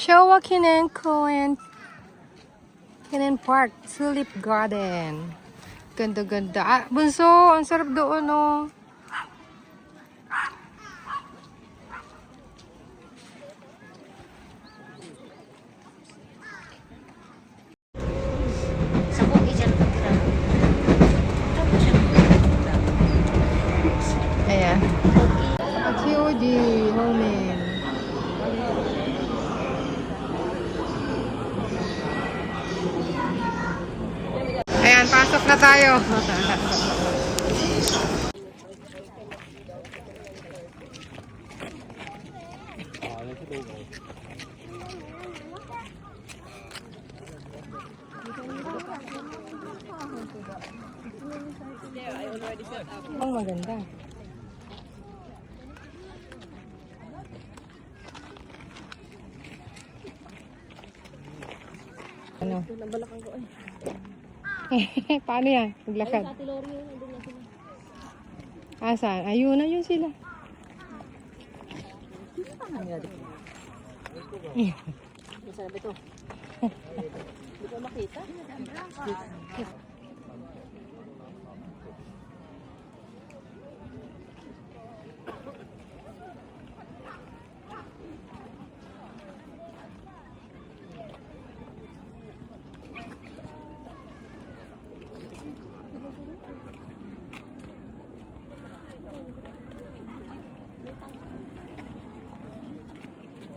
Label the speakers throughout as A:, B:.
A: Showa Kinen Park, Tulip Garden. Ganda-ganda. Ah, bunso, ang sarap doon, oh. Ayan. Kyoji Homen. Ayan, pasok na tayo. Ang maganda. Ano?
B: Nabalakang ko eh.
A: Paano yan? Maglakad? Asan? Ayun na yun sila.
B: Sabi to. Hindi ko makita.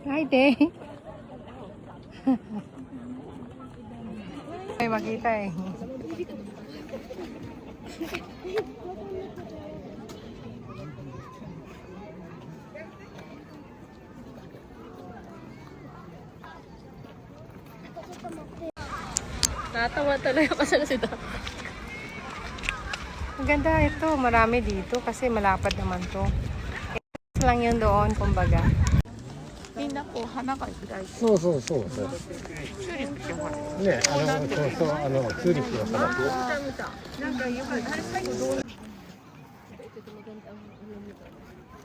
A: Hi, te. Ay, makita eh.
B: Natawa talaga kasi na si Dad.
A: Maganda ito. Marami dito kasi malapad naman to. Lang yun doon, kumbaga.
B: みんなこう花が開いて
C: そうそうそうそう。
B: チューリップってほら。
C: ね、そうそうチューリップの花。
B: なんかよく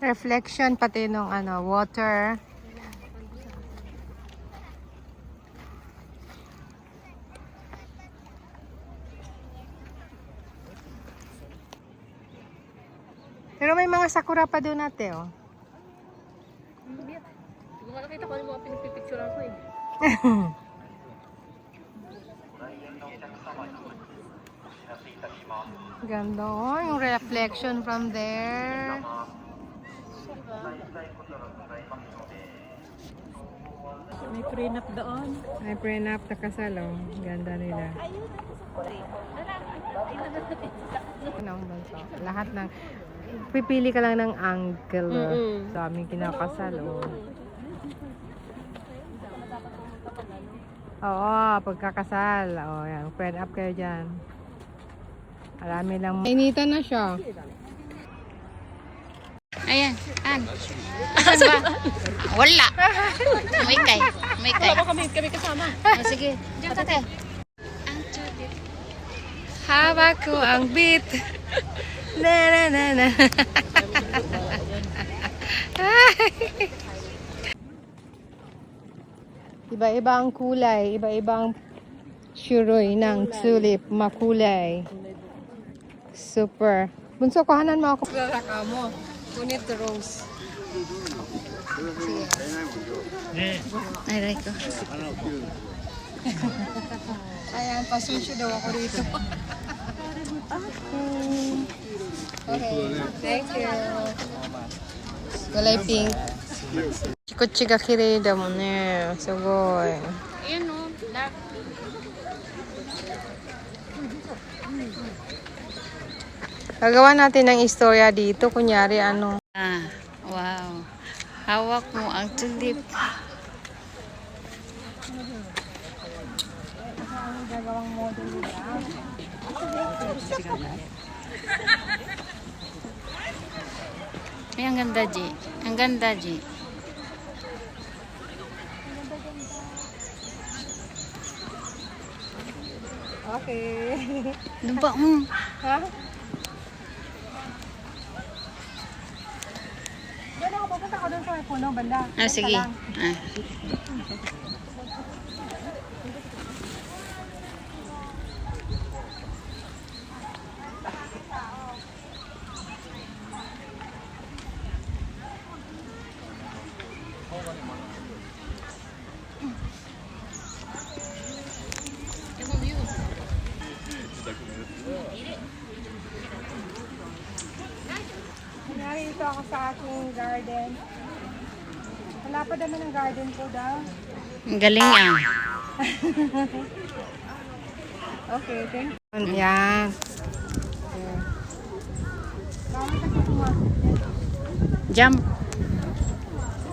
A: Reflection pati nung water. Pero may mga sakura pa doon natin, oh.
B: Hindi ko makakita ko yung mga pinipicture ako eh.
A: Ganda, oh, yung reflection from there.
B: May prenup doon.
A: May prenup na kasal, oh. Ganda nila. Anong banso? Lahat ng pipili ka lang ng angle. Daming kinakasal, oh. Oo, pagkakasal. Oh, yan. Prenup kayo dyan. Marami lang. Inita na siya.
D: Ayan, asan ba? Wala. May kay.
B: Wala ba kami kasama?
D: Oh, sige, diyan ka tayo.
A: Hawak ko ang beat. Na na na na. Iba-iba ang kulay, iba-ibang shuroy ng tulip, makulay. Super. Bunso, kuhanan mo ako. Raka mo. Kunit rose.
D: Aray ko.
A: Ayan, pasusyo daw ako rito. Okay, thank you. Kulay pink. Chikochi ga kirei da mo ne. Sugoi.
D: Ayan o, dark.
A: Gagawa natin ng istorya dito. Kunyari, ano.
D: Ah, wow. Hawak mo ang tulip.
A: Gagawang model nila.
D: Ay, ang ganda, G. Ang ganda, G.
A: Okay.
D: Ano ba?
A: Ha? Diyan ako, pupunta ko doon sa may puno, banda.
D: Ah, sige.
A: Basta lang.
D: Ah.
A: sa aking garden. Wala pa naman ang garden ko daw.
D: Ang galing yan.
A: Okay, thank you. Yan. Okay. Bawal kasi pumasok yan.
D: Jump.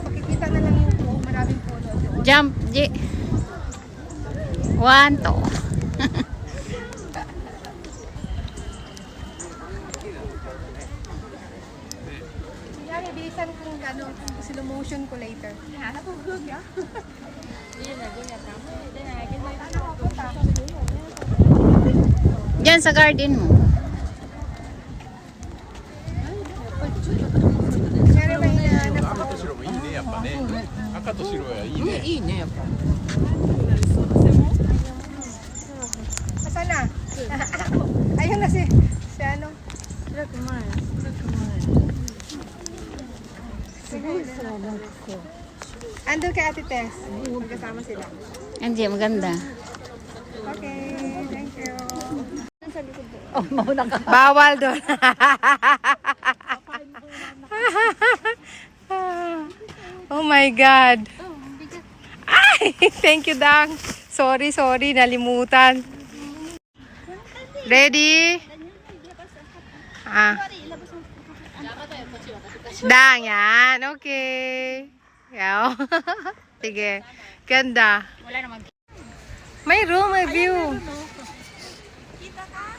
A: Makikita na lang yung po, maraming puno.
D: Jump, G. 1, 2.
A: Yan, bilisan kung ano, slow motion ko later.
D: Diyan sa garden mo.
A: Yan ba hinahanap ko?
C: 白もいいねやっぱね赤と白はいいね
A: Asan na? Ayun na si ano? Andun kay Ate Tess. Magkasama sila.
D: Hindi, maganda.
A: Okay, thank you. Bawal doon. Oh my God. Ay, thank you, Dang. Sorry, nalimutan. Ready? Dang, yan. Okay. Yaw. Sige. Ganda. May room, may view.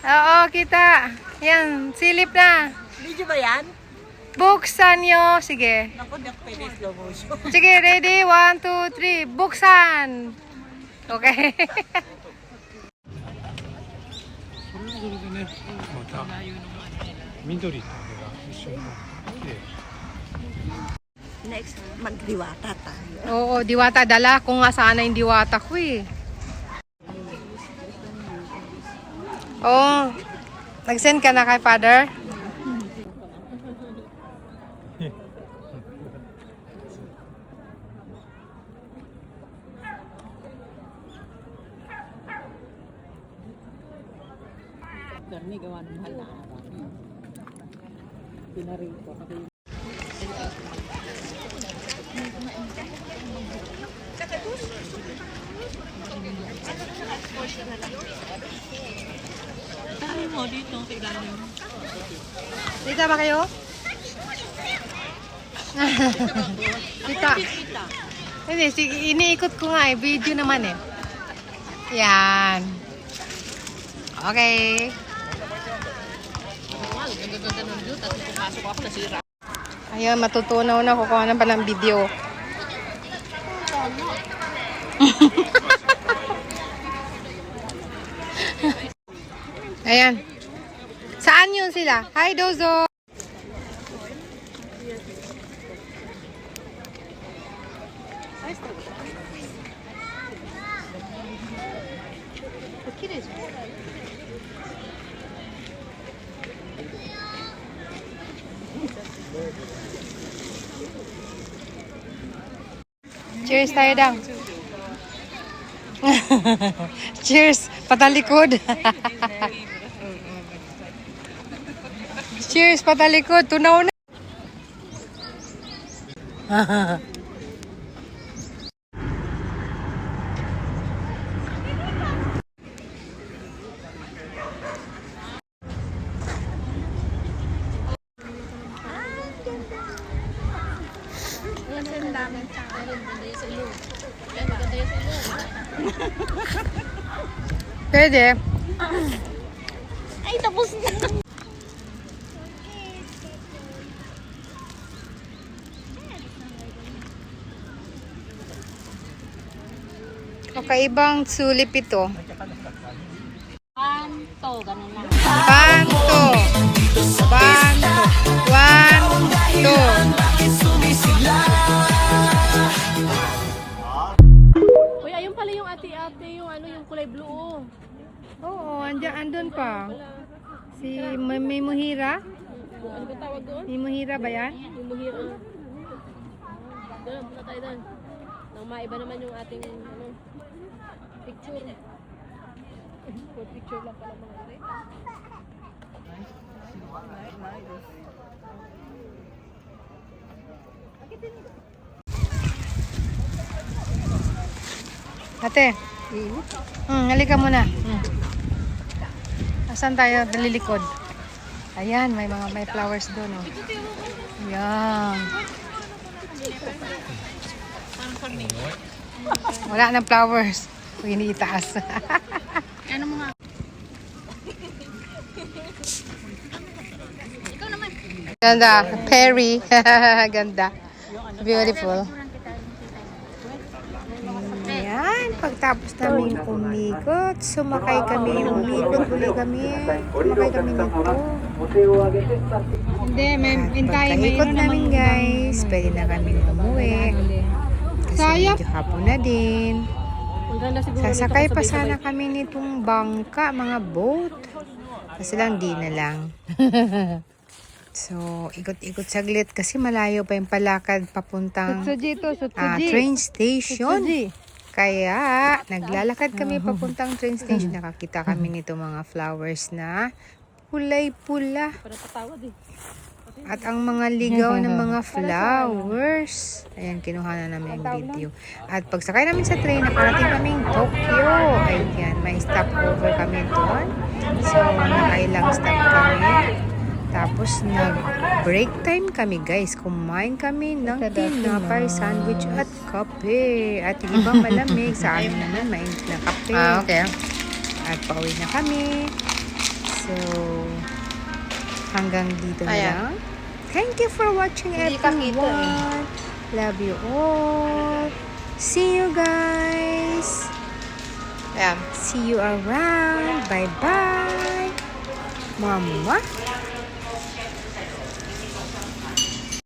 A: Oo, kita. Yan, silip na.
B: Video ba yan?
A: Buksan nyo. Sige.
B: Ako, di ako pwede slow motion.
A: Sige, ready? 1, 2, 3. Buksan. Okay.
C: それはそれでねまた緑とかが一緒になって
B: Next, magdiwata tayo.
A: Oo, diwata. Dala ko nga sana yung diwata ko eh. Oo. Nag-send ka na kay Father?
B: Garni, gawa ng mahal na araw. Pinarito. Tayo mo dito, tignan mo.
A: Kita ba kayo? Kita. Hindi, iniikot ko nga eh. Video naman eh. Yan. Okay. Ayun, matutunaw na. Kukuha na pa ng video. Ayan. Saan yun sila? Hi, Dozo! Cheers tayo daw. Cheers, patalikod. Cheers, patalikod. Tunaw na. Pwede.
D: Ay, tapos na.
A: Kakaibang sulip ito.
D: Panto, ganun lang.
A: Banto. Banto. 1, 2.
B: Uy, ayun pala yung ate-ate, yung ano, yung kulay blue.
A: Oo, andun pa. Si May Muhira?
B: Ano ba tawag doon?
A: May Muhira ba yan?
B: Yung muhira. Doon, punta tayo doon. Nang maiba naman yung ating ano, picture. For picture lang pala mga rin.
A: Ate, halika muna. Asan tayo? Dalilikod. Ayan, may flowers doon. Oh. Ayan. Wala nang flowers. Huwag iniitaas.
D: Ano mo nga?
A: Ganda. Perry. Ganda. Beautiful. Ayan. Pagtapos namin umikot, sumakay kami. Umikot uli kami. Sumakay kami nito.
B: Hindi, may
A: Pagkahikot namin guys, pwede na kami umuwi. Kasi medyo hapon na din.
B: Maganda siguro
A: Sasakay pa sana kami nitong bangka, mga boat. Kasi lang di na lang. So, ikot-ikot saglit kasi malayo pa yung palakad papuntang train station. Kaya, naglalakad kami papuntang train station. Nakakita kami nito mga flowers na kulay-pula.
B: para tatawad eh.
A: At ang mga ligaw ng mga flowers. Ayan, kinuha na namin yung video. At pagsakay namin sa train, nakarating kaming Tokyo. Ayan, may stopover kami doon. So, nakailang stop kami. Tapos, nag-break time kami, guys. Kumain kami ng tinapay, sandwich at kape. At yung ibang malamig, sa amin naman, mainit na kape.
D: Okay.
A: At pauwi na kami. So, hanggang dito na lang. Thank you for watching everyone. Love you all. See you guys. See you around. Bye-bye. Mama.